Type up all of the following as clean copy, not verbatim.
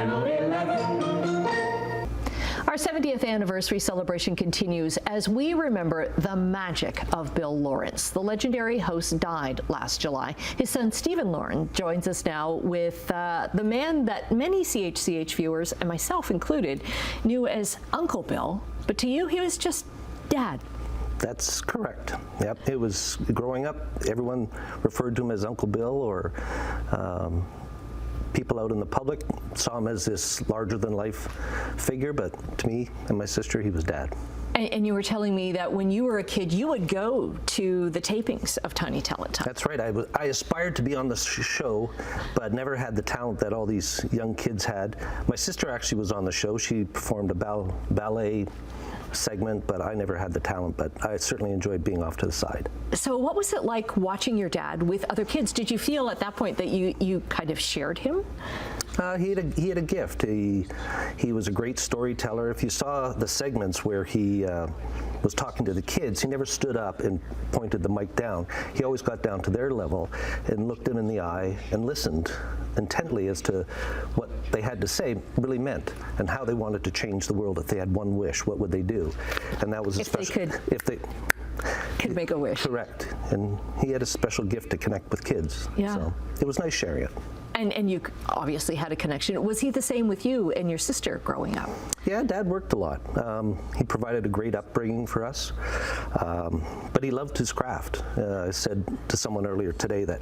Channel 11. Our 70th anniversary celebration continues as we remember the magic of Bill Lawrence. The legendary host died last July. His son, Stephen Lawrence, joins us now with the man that many CHCH viewers, and myself included, knew as Uncle Bill. But to you, he was just Dad. That's correct. Yep, it was growing up, everyone referred to him as Uncle Bill, or people out in the public saw him as this larger-than-life figure, but to me and my sister, he was Dad. And you were telling me that when you were a kid, you would go to the tapings of Tiny Talent Time. That's right. I aspired to be on the show, but never had the talent that all these young kids had. My sister actually was on the show. She performed a ballet segment, but I never had the talent, but I certainly enjoyed being off to the side. So what was it like watching your dad with other kids? Did you feel at that point that you kind of shared him? He had a gift. He was a great storyteller. If you saw the segments where he was talking to the kids, he never stood up and pointed the mic down. He always got down to their level and looked them in the eye and listened intently as to what they had to say really meant and how they wanted to change the world. If they had one wish, what would they do? And that was a special. If they could make a wish. Correct. And he had a special gift to connect with kids. Yeah. So it was nice sharing it. And you obviously had a connection. Was he the same with you and your sister growing up? Yeah, Dad worked a lot. He provided a great upbringing for us, but he loved his craft. I said to someone earlier today that,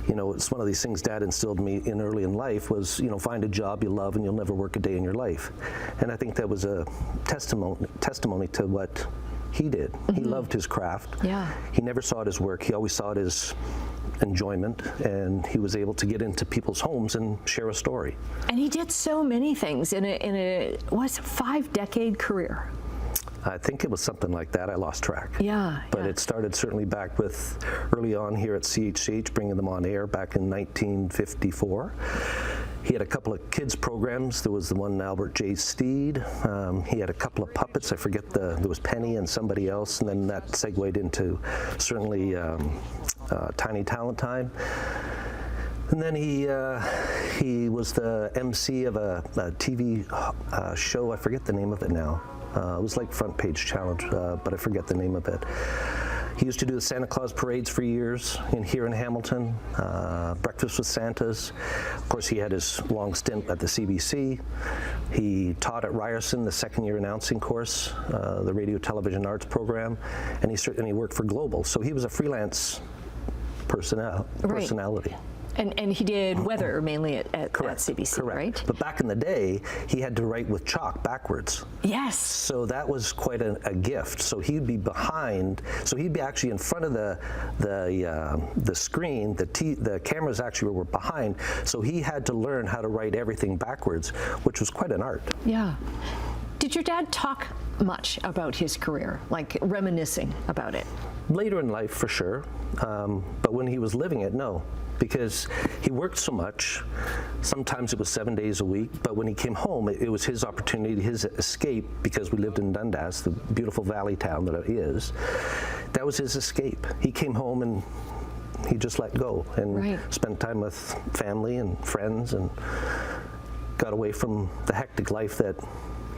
you know, it's one of these things Dad instilled me in early in life was, you know, find a job you love and you'll never work a day in your life. And I think that was a testimony to what he did. Mm-hmm. He loved his craft. Yeah. He never saw it as work. He always saw it as enjoyment, and he was able to get into people's homes and share a story. And he did so many things in a 5-decade career. I think it was something like that. I lost track. Yeah. But it started certainly back with early on here at CHCH, bringing them on air back in 1954. He had a couple of kids programs. There was the one Albert J. Steed. He had a couple of puppets. I forget there was Penny and somebody else, and then that segued into certainly Tiny Talent Time. And then he was the MC of a TV show. I forget the name of it now. It was like Front Page Challenge, but I forget the name of it. He used to do the Santa Claus parades for years here in Hamilton, Breakfast with Santas. Of course, he had his long stint at the CBC. He taught at Ryerson, the second-year announcing course, the radio, television, arts program, and he worked for Global. So he was a freelance personality. And he did weather mainly at CBC, Correct. right? But back in the day, he had to write with chalk backwards. Yes. So that was quite a gift. So he'd be behind. So he'd be actually in front of the screen. The cameras actually were behind. So he had to learn how to write everything backwards, which was quite an art. Yeah. Did your dad talk much about his career, like reminiscing about it? Later in life, for sure. But when he was living it, no. Because he worked so much, sometimes it was 7 days a week, but when he came home, it was his opportunity, his escape, because we lived in Dundas, the beautiful valley town that it is. That was his escape. He came home and he just let go and spent time with family and friends and got away from the hectic life that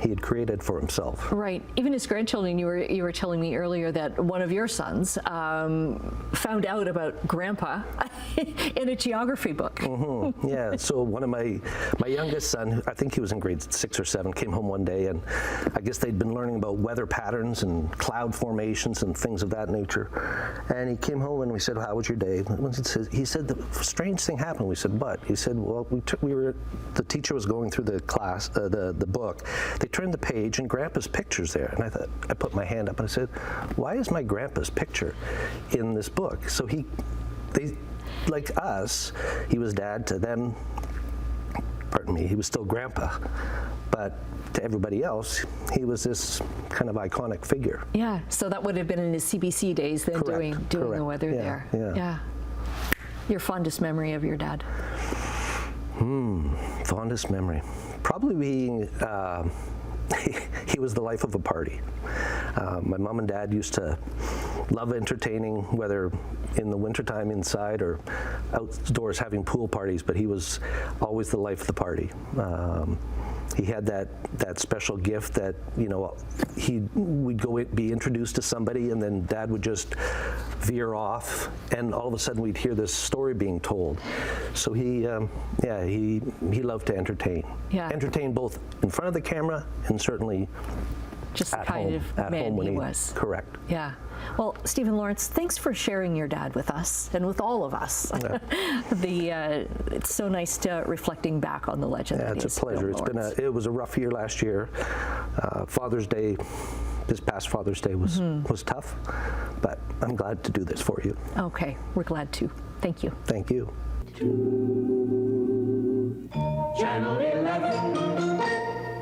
he had created for himself. Right. Even his grandchildren, you were telling me earlier that one of your sons found out about Grandpa in a geography book. Mm-hmm. Yeah. So one of my youngest son, I think he was in grade 6 or 7, came home one day, and I guess they'd been learning about weather patterns and cloud formations and things of that nature. And he came home and we said, "How was your day?" He said the strange thing happened. We said, "What?" He said, "Well, the teacher was going through the class, the book. They turned the page and Grandpa's picture's there." And I put my hand up and I said, "Why is my Grandpa's picture in this book?" So they, like us, he was Dad to them. Pardon me, he was still Grandpa, but to everybody else, he was this kind of iconic figure. Yeah. So that would have been in his CBC days, then doing the weather there. Yeah. Your fondest memory of your dad? Fondest memory, probably being. He was the life of a party. My mom and dad used to love entertaining, whether in the wintertime inside or outdoors having pool parties, but he was always the life of the party. He had that special gift that, you know, we'd go be introduced to somebody and then Dad would just veer off and all of a sudden we'd hear this story being told. So he loved to entertain. Yeah. Entertain both in front of the camera and certainly just the at kind home, of man when he was. Correct. Yeah. Well, Stephen Lawrence, thanks for sharing your dad with us and with all of us. Yeah. It's so nice to reflecting back on the legend. Yeah, it's a pleasure. It was a rough year last year. Father's Day, this past Father's Day was tough, but I'm glad to do this for you. Okay, we're glad to. Thank you. Thank you. Channel 11.